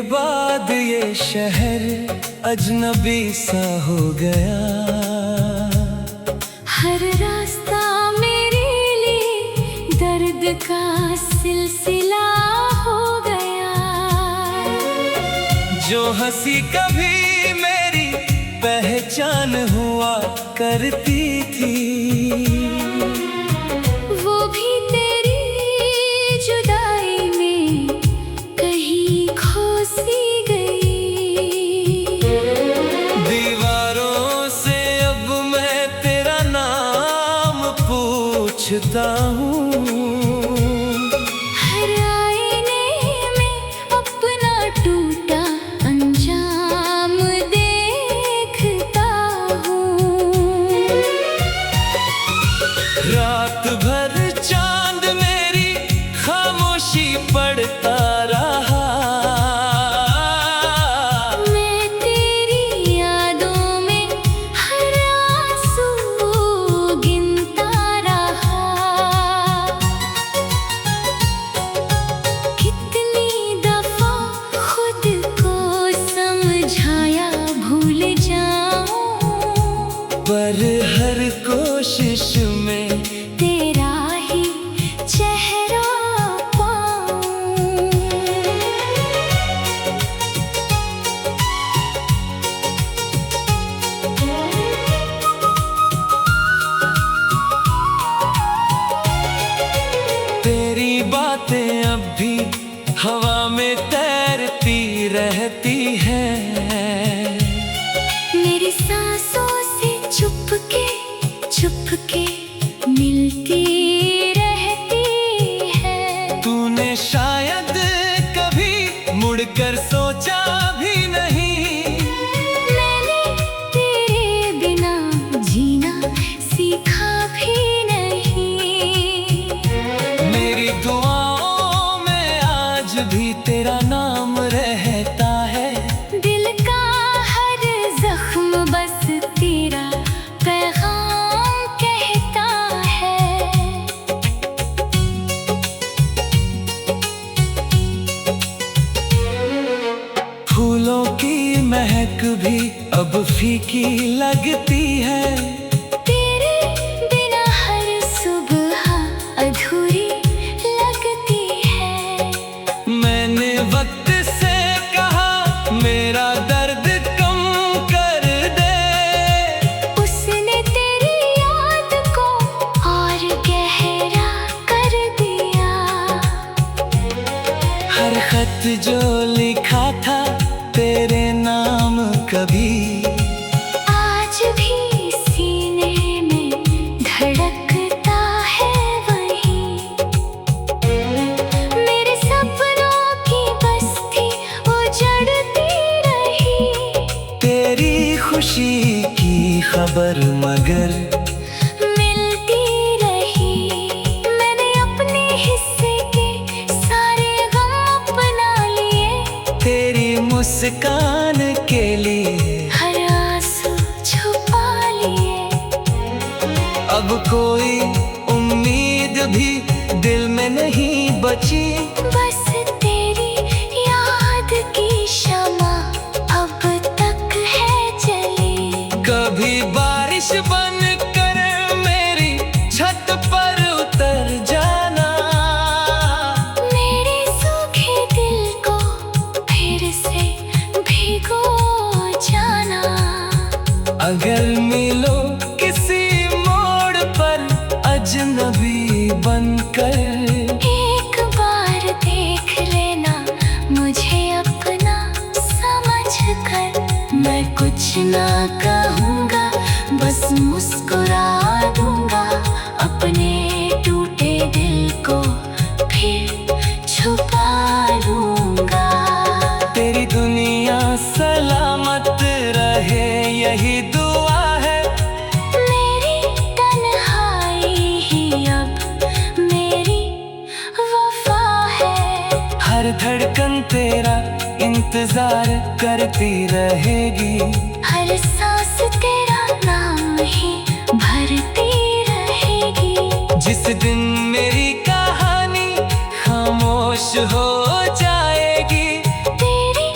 बाद ये शहर अजनबी सा हो गया। हर रास्ता मेरे लिए दर्द का सिलसिला हो गया। जो हंसी कभी मेरी पहचान हुआ करती थी, वो भी तेरी जुदाई में कहीं खो सी गई। दीवारों से अब मैं तेरा नाम पूछता हूँ। हर आईने में अपना टूटा अंजाम देखता हूँ। रात भर चांद मेरी खामोशी पढ़ता रहा। मैं तेरी यादों में हर आंसू गिनता रहा। कितनी दफा खुद को समझाया भूल जाऊं, पर हर कोशिश में तेरा ही चेहरा पाऊं। तेरी बातें अब भी हवा में तैरती रहती है। मेरी सांसों से चुपके चुपके मिलती रहती है। तूने शायद कभी मुड़कर सोचा भी नहीं। मैंने तेरे बिना जीना सीखा भी नहीं। मेरी दुआओं में आज भी तेरा नाम रहता है। दिल का हर जख्म बस तेरा पैगाम कहता है। फूलों की महक भी अब फीकी लगती है। तेरे बिना हर सुबह अधूरी लगती है। मैंने वक्त से कहा मेरा दर्द कम कर दे। उसने तेरी याद को और गहरा कर दिया। हर खत जो लिखा था तेरे नाम कभी, आज भी सीने में धड़कता है वही। मेरे सपनों की बस्ती उजड़ती रही। तेरी खुशी की खबर मगर मिलती रही। मैंने अपने हिस्से के सारे गम अपना लिए। तेरी मुस्कान के लिए हर आंसू छुपा लिए। अब कोई उम्मीद भी दिल में नहीं बची। बस तेरी याद की शमा अब तक है जली। कभी बारिश बन कर मेरी छत पर उतर जाना। मेरे सूखे दिल को फिर से भिगो जाना। अगर मिलो किसी मोड़ पर अजनबी बनकर, एक बार देख लेना मुझे अपना समझ कर। मैं कुछ ना कहूँगा बस मुस्कुरा दूँगा। अपने टूटे दिल को फिर छुपा लूँगा। तेरी दुनिया सलामत रहे यही दुआ है। मेरी तन्हाई ही अब मेरी वफा है। हर धड़कन तेरा इंतजार करती रहेगी। हर सांस तेरा नाम ही भरती रहेगी। जिस दिन मेरी कहानी खामोश हो जाएगी, तेरी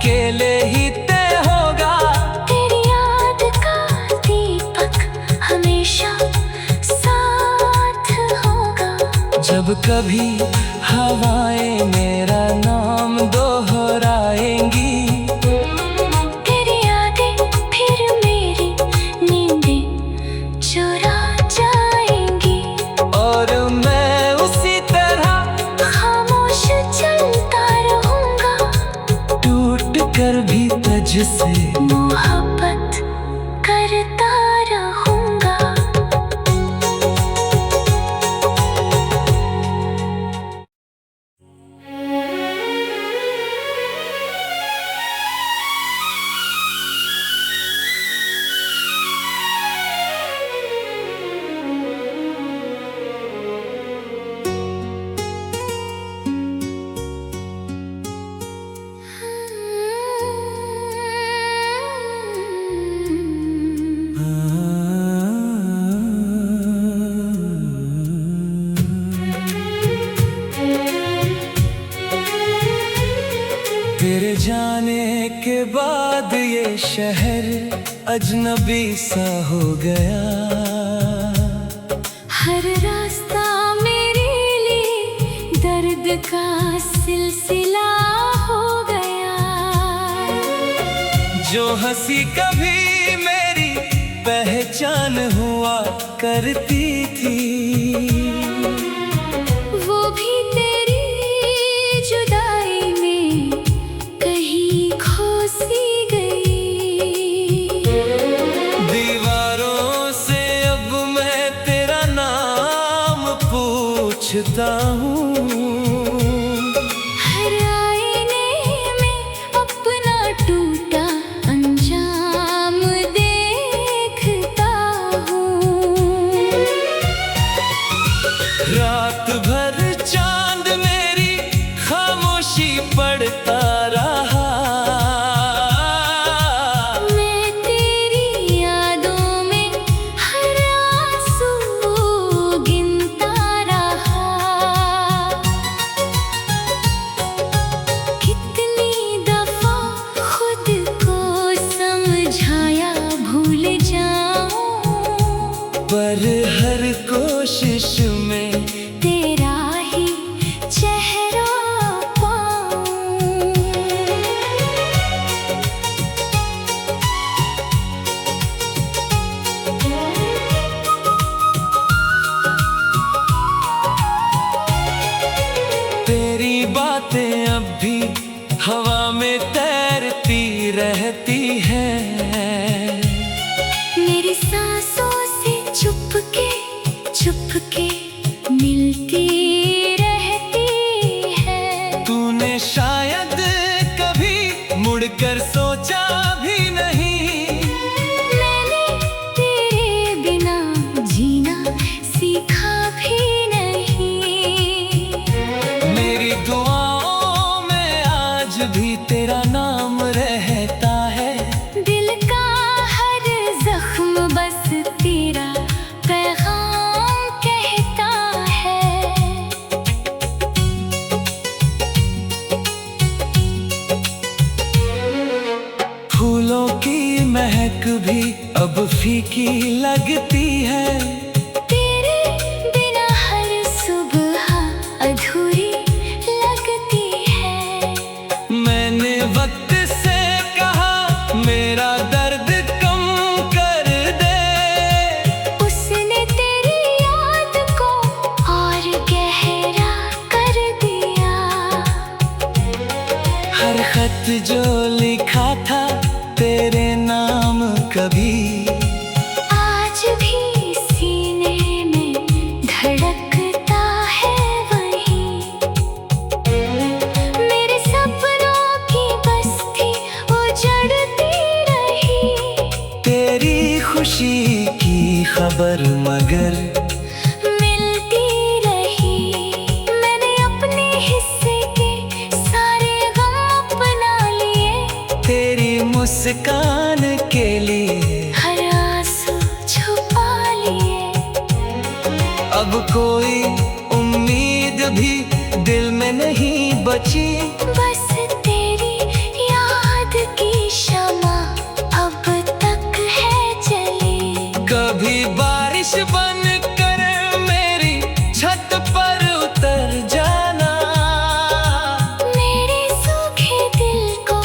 अकेले ही तय होगा। तेरी याद का दीपक हमेशा साथ होगा। जब कभी हवाएं मेरा नाम दोहराएंगी, तेरी यादें फिर मेरी नींदें चुरा जाएंगी। और मैं उसी तरह खामोश चलता रहूंगा, टूट कर भी तुझसे मोहब्बत करता रहूंगा। तेरे जाने के बाद ये शहर अजनबी सा हो गया। हर रास्ता मेरे लिए दर्द का सिलसिला हो गया। जो हंसी कभी मेरी पहचान हुआ करती थी, वो भी तेरी जुदाई में कहीं खो सी गई। दीवारों से अब मैं तेरा नाम पूछता हूँ। हर आईने में अपना टूटा अंजाम देखता हूँ। रात भर चांद मेरी खामोशी पढ़ता रहा। मैं तेरी यादों में हर आंसू गिनता रहा। कितनी दफा खुद को समझाया भूल जाऊं, पर हर कोशिश में तेरा ही चेहरा पाऊं। तेरी बातें अब भी हवा में तैरती रहती है। मेरी सांसों से चुपके चुपके मिलती रहती है। तूने शायद कभी मुड़कर सोचा भी नहीं। मैंने तेरे बिना जीना सीखा भी नहीं। मेरी दुआओं में आज भी तेरा नाम रहता है। दिल का हर जख्म बस तेरा पैगाम कहता है। फूलों की महक भी अब फीकी लगती है। तेरे बिना हर सुबह अधूरी लगती है। मैंने वक्त से कहा मेरा दर्द कम कर दे। उसने तेरी याद को और गहरा कर दिया। हर खत जो लिखा था तेरे नाम कभी, आज भी सीने में धड़कता है वही। मेरे सपनों की बस्ती उजड़ती रही। तेरी खुशी की खबर मगर मिलती रही। मैंने अपने हिस्से के सारे गम अपना लिए। तेरी मुस्कान के लिए हर आंसू छुपा लिए। अब कोई उम्मीद भी दिल में नहीं बची। बस तेरी याद बन कर मेरी छत पर उतर जाना। मेरे सूखे दिल को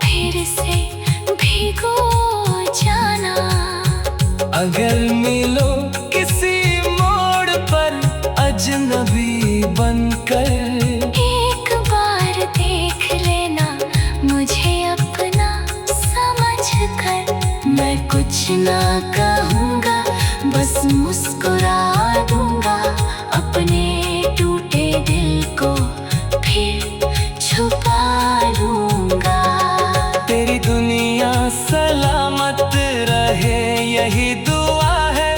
फिर से भिगो जाना। अगर मिलो किसी मोड़ पर अजनबी बनकर, एक बार देख लेना मुझे अपना समझ कर। मैं कुछ ना कहूँगा, बस मुस्कुरा दूँगा। अपने टूटे दिल को फिर छुपा लूँगा। तेरी दुनिया सलामत रहे यही दुआ है।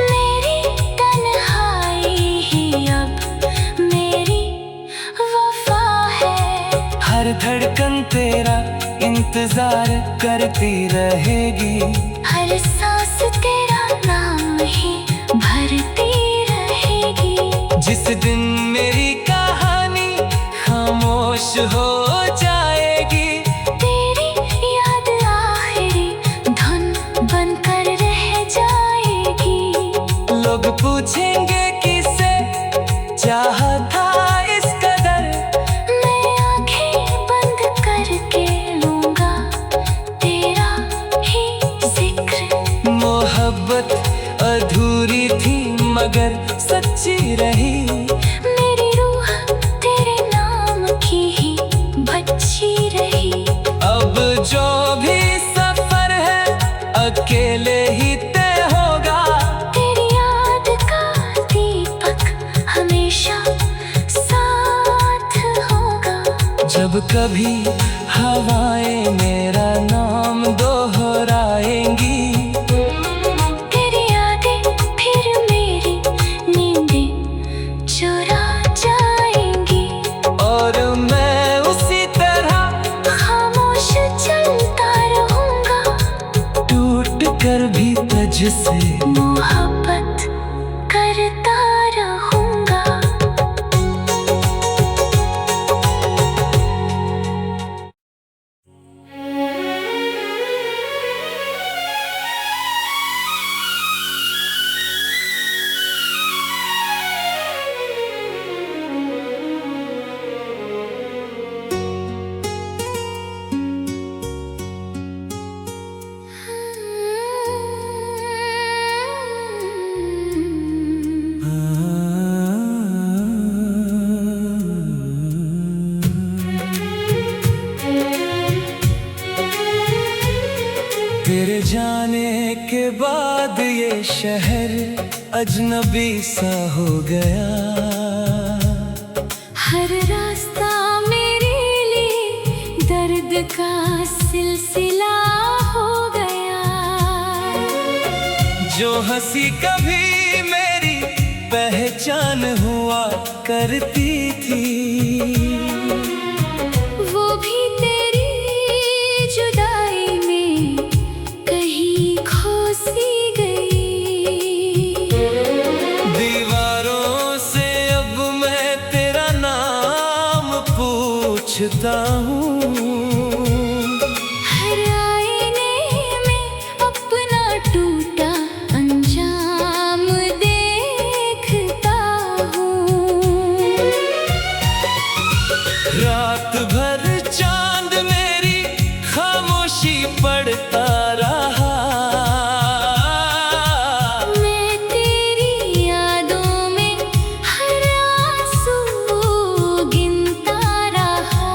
मेरी तन्हाई ही अब मेरी वफा है। हर धड़कन तेरा इंतजार करती रहेगी। हर सांस तेरा नाम ही भरती रहेगी। जिस दिन मेरी कहानी खामोश हो जाएगी, तेरी याद आखिरी धुन बनकर रह जाएगी। लोग पूछेंगे किसे चाहा था इस कदर। मैं आंखें बंद करके लूँगा तेरा ही जिक्र। मोहब्बत अधूरी थी मगर सच्ची रही। मेरी रूह तेरे नाम की ही बच्ची रही। अब जो भी सफर है अकेले ही तय होगा। तेरी याद का दीपक हमेशा साथ होगा। जब कभी हवाएं मेरा नाम दोहराएंगी, तेरी यादें फिर मेरी नींदें चुरा जाएंगी। और मैं उसी तरह खामोश चलता रहूँगा। टूट कर भी तुझसे मोहब्बत करता रहूँगा। तेरे जाने के बाद ये शहर अजनबी सा हो गया। हर रास्ता मेरे लिए दर्द का सिलसिला हो गया। जो हंसी कभी मेरी पहचान हुआ करती थी, वो भी तेरी जुदाई में कहीं खो सी गई। दीवारों से अब मैं तेरा नाम पूछता हूँ। हर आईने में अपना टूटा अंजाम देखता हूँ। रात भर चांद मेरी खामोशी पढ़ता रहा। मैं तेरी यादों में हर आंसू गिनता रहा।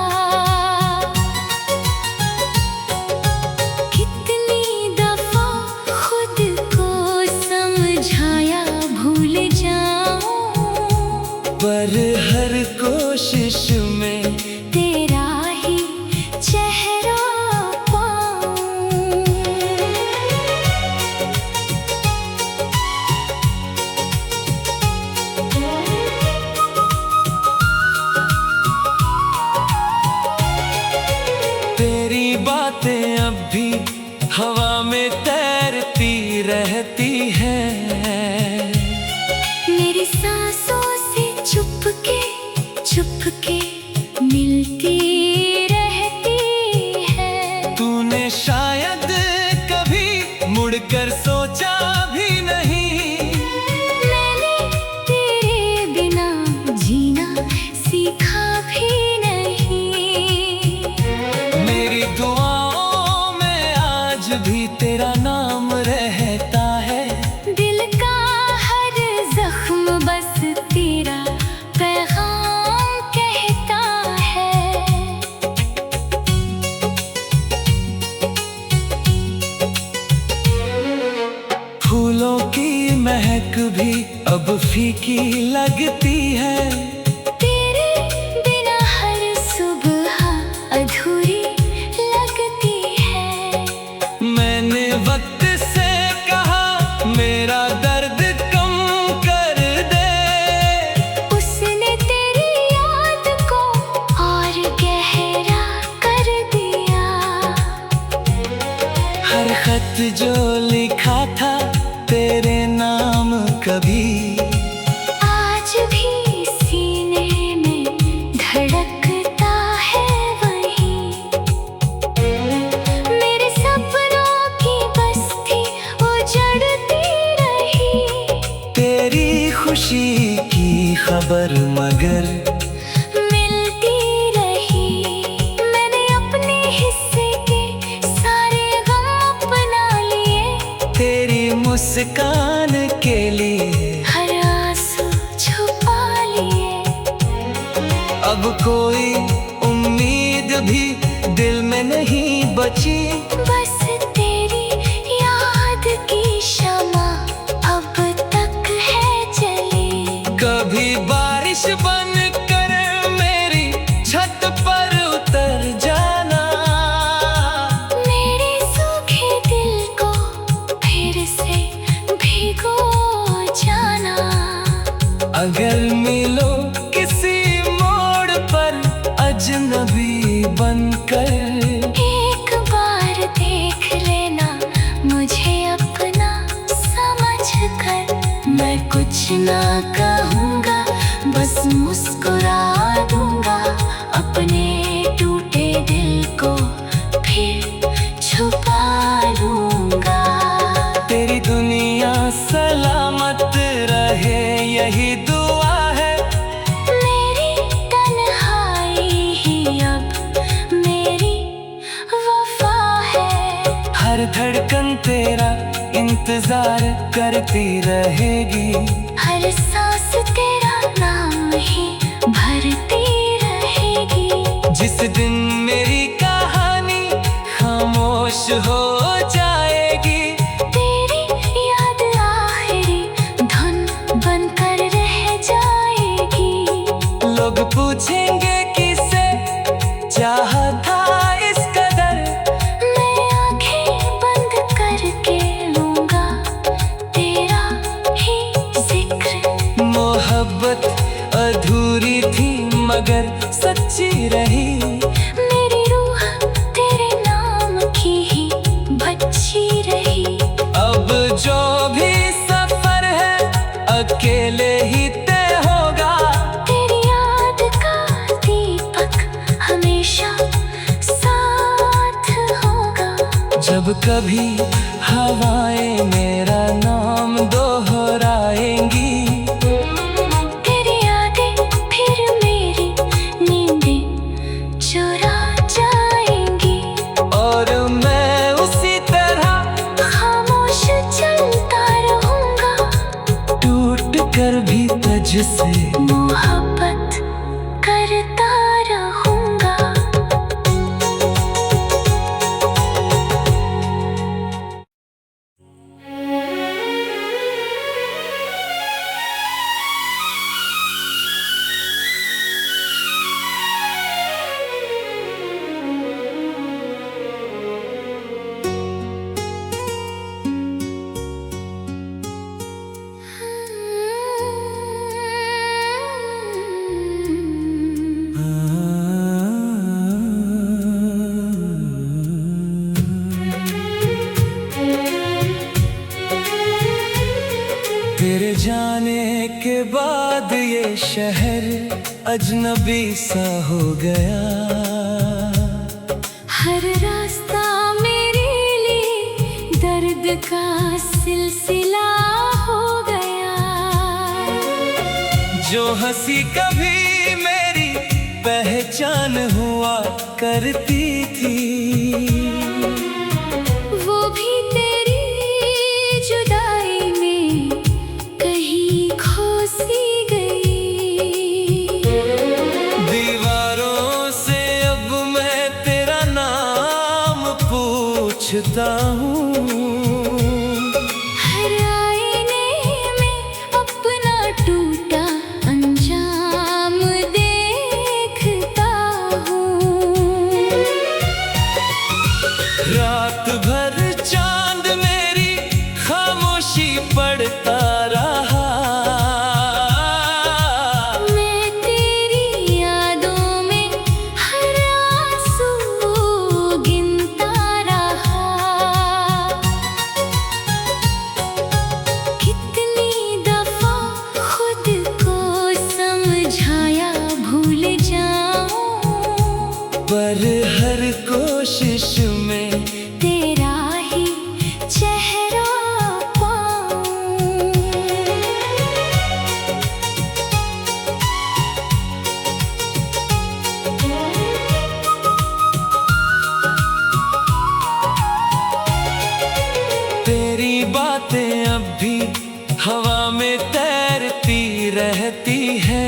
कितनी दफा खुद को समझाया भूल जाऊं, पर हर कोशिश में तेरा ही चेहरा पाऊं। तेरी बातें अब भी हवा में तैरती रहती है। मेरी सांसों से चुपके चुपके मिलती रहती है। तूने शायद कभी मुड़कर सोचा भी नहीं, अब फीकी लगती है। तेरे बिना हर सुबह अधूरी लगती है। मैंने वक्त से कहा मेरा दर्द कम कर दे। उसने तेरी याद को और गहरा कर दिया। हर खत जो लिखा था तेरे नाम कभी आज भी सीने में धड़कता है वही। मेरे सपनों की बस्ती उजड़ती रही। तेरी खुशी की खबर मगर मिलती रही। मैंने अपने हिस्से के सारे गम अपना लिए। तेरी मुस्कान के लिए हर आंसू छुपा लिए। अब कोई उम्मीद भी दिल में नहीं बची। बस तेरी याद की शमा अब तक है जली। कभी बारिश बन कर मेरी छत पर उतर जाना। मेरे सूखे दिल को फिर से भिगो जाना। अगर मिलो किसी मोड़ पर अजनबी बनकर। एक बार देख लेना मुझे अपना समझ कर। मैं कुछ ना कहूँगा बस मुस्कुरा दूँगा। अपने टूटे दिल को फिर छुपा लूँगा। तेरी दुनिया सलामत रहे यही दुआ है। मेरी तन्हाई ही अब मेरी वफा है। हर धड़कन तेरा इंतजार करती रहेगी। हर सांस तेरा नाम ही भरती रहेगी। जिस दिन मेरी कहानी खामोश हो जाएगी। तेरी याद आखिरी धुन बनकर रह जाएगी। लोग पूछेंगे किसे चाहा था इस कदर। मैं आंखें बंद करके लूँगा तेरा ही जिक्र। मोहब्बत अधूरी थी मगर सच्ची रही। मेरी रूह तेरे नाम की ही बच्ची रही। अब जो भी सफर है अकेले ही तय होगा। तेरी याद का दीपक हमेशा साथ होगा। जब कभी हवाएं मेरा नाम दोहराएंगी। तेरी यादें फिर मेरी नींदें चुरा जाएंगी। और मैं उसी तरह खामोश चलता रहूँगा। टूट कर भी तुझसे मोहब्बत करता रहूँगा। तेरे जाने के बाद ये शहर अजनबी सा हो गया। हर रास्ता मेरे लिए दर्द का सिलसिला हो गया। जो हंसी कभी मेरी पहचान हुआ करती थी। वो भी तेरी जुदाई में कहीं खो सी गई। दीवारों से अब मैं तेरा नाम पूछता हूँ। हर आईने में अपना रहती है।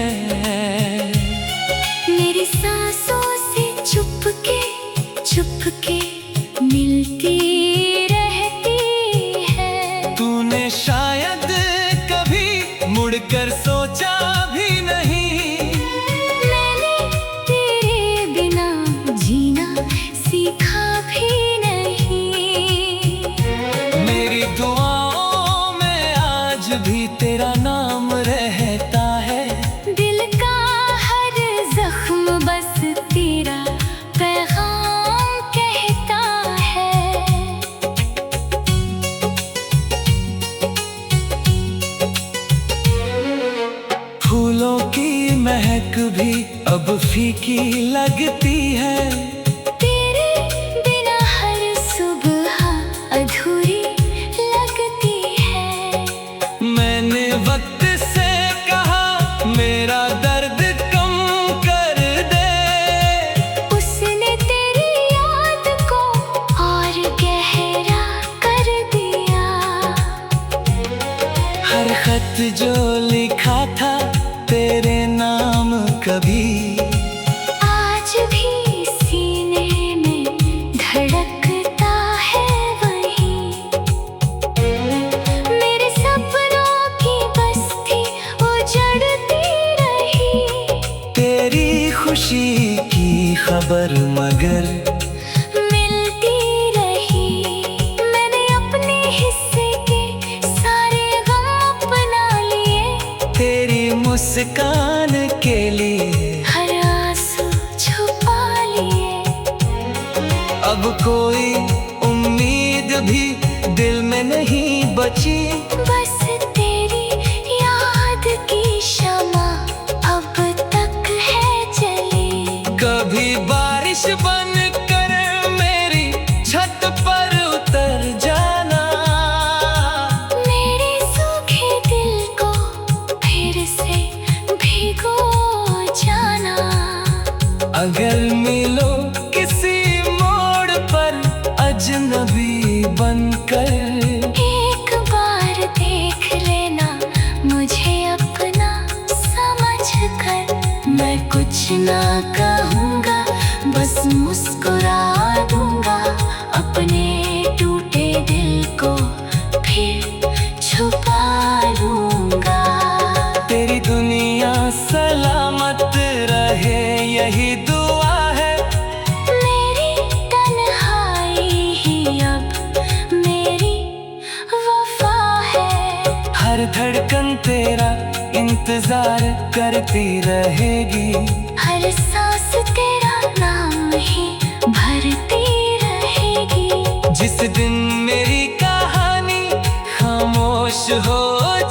मेरी सांसों से चुपके चुपके मिलती रहती है। तूने शायद कभी मुड़कर सोचा भी नहीं, मैंने तेरे बिना जीना सीखा भी नहीं। मेरी दुआओं में आज भी तेरा नाम रहता है। दिल का हर जख्म बस तेरा पैगाम कहता है। फूलों की महक भी अब फीकी लगती है। तेरे बिना हर सुबह अधूरी लगती है। मैंने वक्त से कहा मेरा दर्द कम कर दे, उसने तेरी याद को और गहरा कर दिया। हर खत जो लिखा था तेरे नाम कभी, आज भी सीने में धड़कता है वही। मेरे सपनों की बस्ती उजड़ती रही। तेरी खुशी की खबर मगर मिलती रही। मैंने अपने हिस्से के सारे गम अपना लिए। तेरी मुस्कान के लिए हर आंसू छुपा लिए। अब कोई उम्मीद भी दिल में नहीं बची। बस तेरी याद की शमा अब तक है जली। कभी बारिश बन कर मेरी छत पर उतर जाना, मेरे सूखे दिल को फिर से भिगो जाना। अगर मिलो किसी मोड़ पर अजनबी बनकर, एक बार देख लेना मुझे अपना समझ कर। मैं कुछ ना कहूँगा बस मुस्कुरा दूँगा। अपने टूटे दिल को फिर छुपा लूँगा। तेरी दुनिया सलामत रहे यही दुआ है। मेरी तन्हाई ही अब मेरी वफा है। हर धड़कन तेरा इंतजार करती रहेगी। हर सांस तेरा नाम ही भरती रहेगी। जिस दिन मेरी कहानी खामोश हो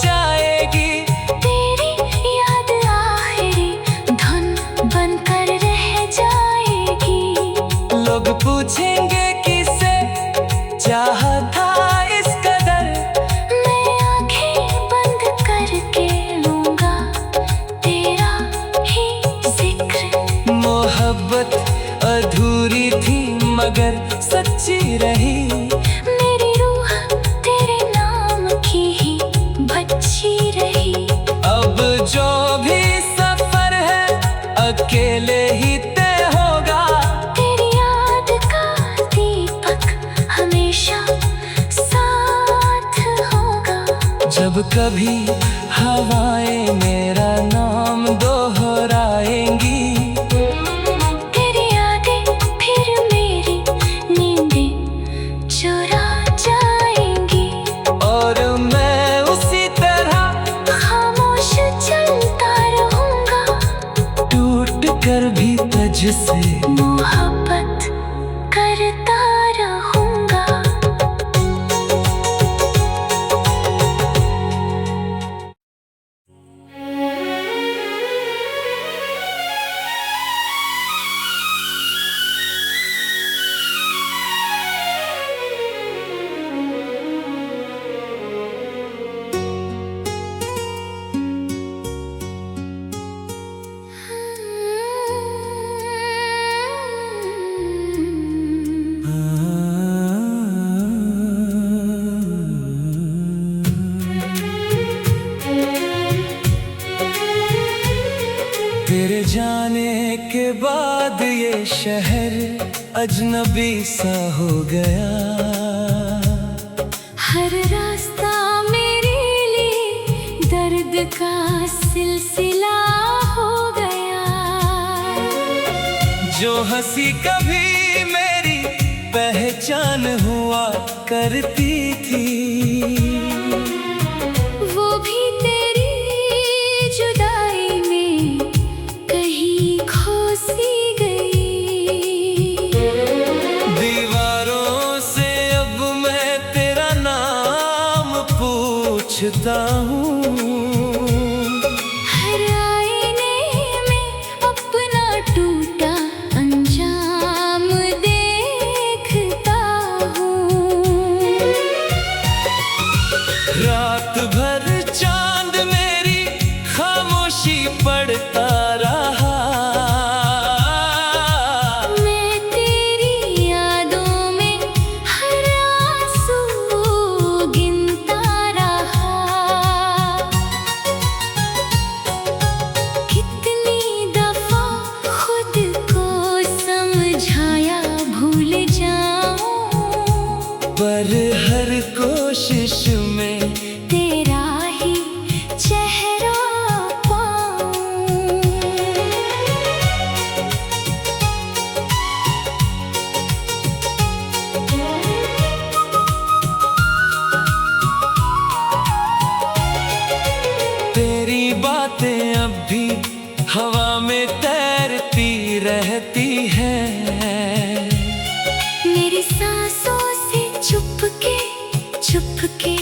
जाएगी, तेरी याद आखिरी धुन बनकर रह जाएगी। लोग पूछेंगे किसे चाहा था इस कदर, मैं आंखें बंद करके लूँगा तेरा ही जिक्र। मोहब्बत अधूरी थी मगर सच्ची रही। मेरी रूह तेरे नाम की ही बच्ची रही। अब जो भी सफर है अकेले ही तय होगा। तेरी याद का दीपक हमेशा साथ होगा। जब कभी हवाएं मेरा नाम दोहराएंगी, तेरी यादें फिर मेरी नींदें चुरा जाएंगी। और मैं उसी तरह खामोश चलता रहूँगा। टूट कर भी तुझसे मोहब्बत करता रहूँगा। जाने के बाद ये शहर अजनबी सा हो गया। हर रास्ता मेरे लिए दर्द का सिलसिला हो गया। जो हंसी कभी मेरी पहचान हुआ करती थी, वो भी तेरी जुदाई में कहीं खो सी गई। दीवारों से अब मैं तेरा नाम पूछता हूँ। हर आईने में अपना टूटा अंजाम देखता हूँ। रात भर चांद मेरी खामोशी पढ़ता रहा। मैं तेरी यादों में हर आंसू गिनता रहा। कितनी दफा खुद को समझाया भूल जाऊं, पर हर कोशिश में तेरा ही चेहरा पाऊं। तेरी बातें अब भी हवा में तैरती रहती हैं। मेरी सांसों से चुपके चुपके